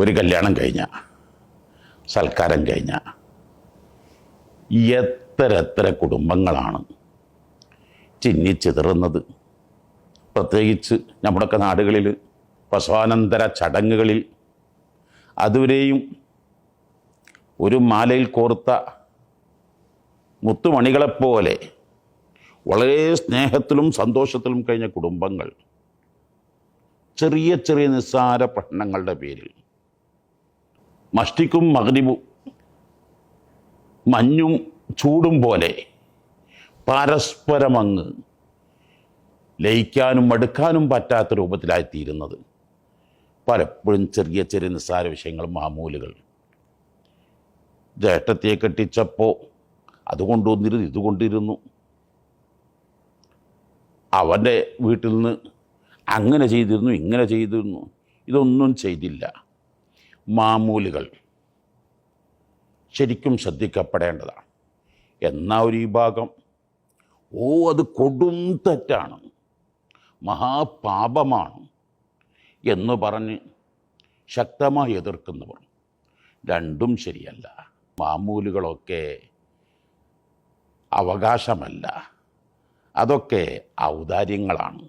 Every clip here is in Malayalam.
ഒരു കല്യാണം കഴിഞ്ഞ, സൽക്കാരം കഴിഞ്ഞ എത്ര കുടുംബങ്ങളാണ് ചിന്നിച്ചിതറുന്നത്. പ്രത്യേകിച്ച് നമ്മുടെയൊക്കെ നാടുകളിൽ പ്രസവാനന്തര ചടങ്ങുകളിൽ അതുവരെയും ഒരു മാലയിൽ കോർത്ത മുത്തുമണികളെപ്പോലെ വളരെ സ്നേഹത്തിലും സന്തോഷത്തിലും കഴിഞ്ഞ കുടുംബങ്ങൾ ചെറിയ ചെറിയ നിസ്സാര പ്രശ്നങ്ങളുടെ പേരിൽ മഷ്ടിക്കും മഗ്രിബും മഞ്ഞും ചൂടും പോലെ പരസ്പരമങ്ങ് ലയിക്കാനും മടുക്കാനും പറ്റാത്ത രൂപത്തിലായിത്തീരുന്നത് പലപ്പോഴും ചെറിയ ചെറിയ നിസ്സാര വിഷയങ്ങൾ, മാമൂലുകൾ. ജ്യേഷ്ഠത്തിയെ കെട്ടിച്ചപ്പോൾ അതുകൊണ്ടുവന്നിരുന്നു, ഇതുകൊണ്ടിരുന്നു. അവൻ്റെ വീട്ടിൽ നിന്ന് അങ്ങനെ ചെയ്തിരുന്നു, ഇങ്ങനെ ചെയ്തിരുന്നു. ഇതൊന്നും ചെയ്തില്ല. മാമൂലുകൾ ശരിക്കും ശ്രദ്ധിക്കപ്പെടേണ്ടതാണ്. എന്നാൽ ഒരു വിഭാഗം അത് കൊടും തെറ്റാണ്, മഹാപാപമാണ് എന്ന് പറഞ്ഞ് ശക്തമായി എതിർക്കുന്നവർ. രണ്ടും ശരിയല്ല. മാമൂലുകളൊക്കെ അവകാശമല്ല, അതൊക്കെ ഔദാര്യങ്ങളാണ്.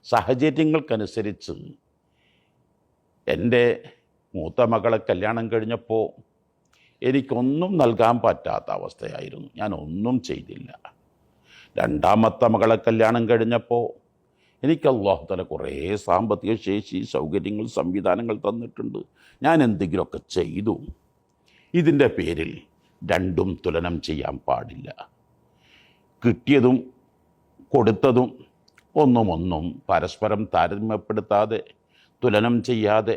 സാഹചര്യങ്ങൾക്കനുസരിച്ച് എൻ്റെ മൂത്ത മകളെ കല്യാണം കഴിഞ്ഞപ്പോൾ എനിക്കൊന്നും നൽകാൻ പറ്റാത്ത അവസ്ഥയായിരുന്നു. ഞാൻ ഒന്നും ചെയ്തില്ല. രണ്ടാമത്തെ മകളെ കല്യാണം കഴിഞ്ഞപ്പോൾ എനിക്ക് അല്ലാഹു തആല കുറേ സാമ്പത്തിക ശേഷി, സൗകര്യങ്ങൾ, സംവിധാനങ്ങൾ തന്നിട്ടുണ്ട്. ഞാൻ എന്തെങ്കിലുമൊക്കെ ചെയ്തു. ഇതിൻ്റെ പേരിൽ രണ്ടും തുലനം ചെയ്യാൻ പാടില്ല. കിട്ടിയതും കൊടുത്തതും ഒന്നും പരസ്പരം താരതമ്യപ്പെടുത്താതെ, തുലനം ചെയ്യാതെ,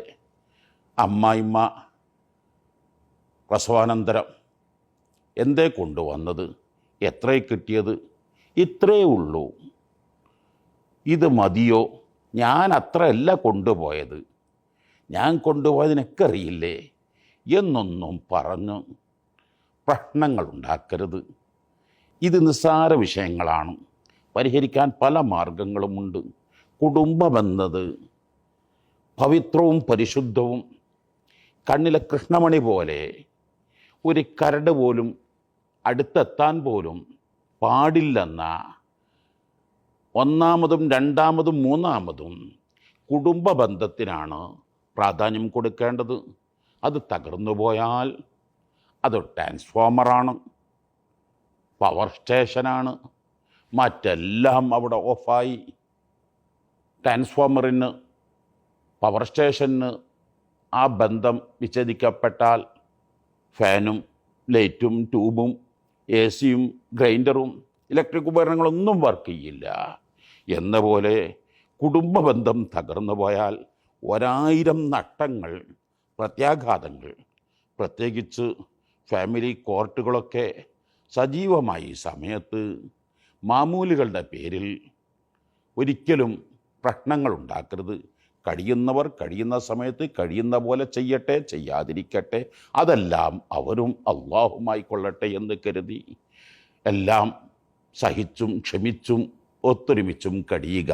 അമ്മായിമ്മ പ്രസവാനന്തരം എന്തേ കൊണ്ടുവന്നത്, എത്രേ കിട്ടിയത്, ഇത്രേ ഉള്ളൂ, ഇത് മതിയോ, ഞാൻ അത്രയല്ല കൊണ്ടുപോയത്, ഞാൻ കൊണ്ടുപോയതിനൊക്കെ അറിയില്ലേ എന്നൊന്നും പറഞ്ഞ് പ്രശ്നങ്ങളുണ്ടാക്കരുത്. ഇത് നിസ്സാര വിഷയങ്ങളാണ്. പരിഹരിക്കാൻ പല മാർഗങ്ങളുമുണ്ട്. കുടുംബമെന്നത് പവിത്രവും പരിശുദ്ധവും കണ്ണിലെ കൃഷ്ണമണി പോലെ ഒരു കരട് പോലും അടുത്തെത്താൻ പോലും പാടില്ലെന്ന ഒന്നാമതും രണ്ടാമതും മൂന്നാമതും കുടുംബ ബന്ധത്തിനാണ് പ്രാധാന്യം കൊടുക്കേണ്ടത്. അത് തകർന്നു പോയാൽ അത് ട്രാൻസ്ഫോമറാണ്, പവർ സ്റ്റേഷനാണ്, മറ്റെല്ലാം അവിടെ ഓഫായി. ട്രാൻസ്ഫോമറിന് പവർ സ്റ്റേഷന് ആ ബന്ധം വിച്ഛേദിക്കപ്പെട്ടാൽ ഫാനും ലൈറ്റും ട്യൂബും എ സിയും ഗ്രൈൻഡറും ഇലക്ട്രിക് ഉപകരണങ്ങളൊന്നും വർക്ക് ചെയ്യില്ല. എന്ന പോലെ കുടുംബ ബന്ധം തകർന്നു പോയാൽ 1000 നഷ്ടങ്ങൾ, പ്രത്യാഘാതങ്ങൾ. പ്രത്യേകിച്ച് ഫാമിലി കോർട്ടുകളൊക്കെ സജീവമായി സമയത്ത് മാമൂലുകളുടെ പേരിൽ ഒരിക്കലും പ്രശ്നങ്ങൾ ഉണ്ടാക്കരുത്. കഴിയുന്നവർ കഴിയുന്ന സമയത്ത് കഴിയുന്ന പോലെ ചെയ്യട്ടെ, ചെയ്യാതിരിക്കട്ടെ. അതെല്ലാം അവരും അള്ളാഹുമായി കൊള്ളട്ടെ എന്ന് കരുതി എല്ലാം സഹിച്ചും ക്ഷമിച്ചും ഒത്തൊരുമിച്ചും കഴിയുക.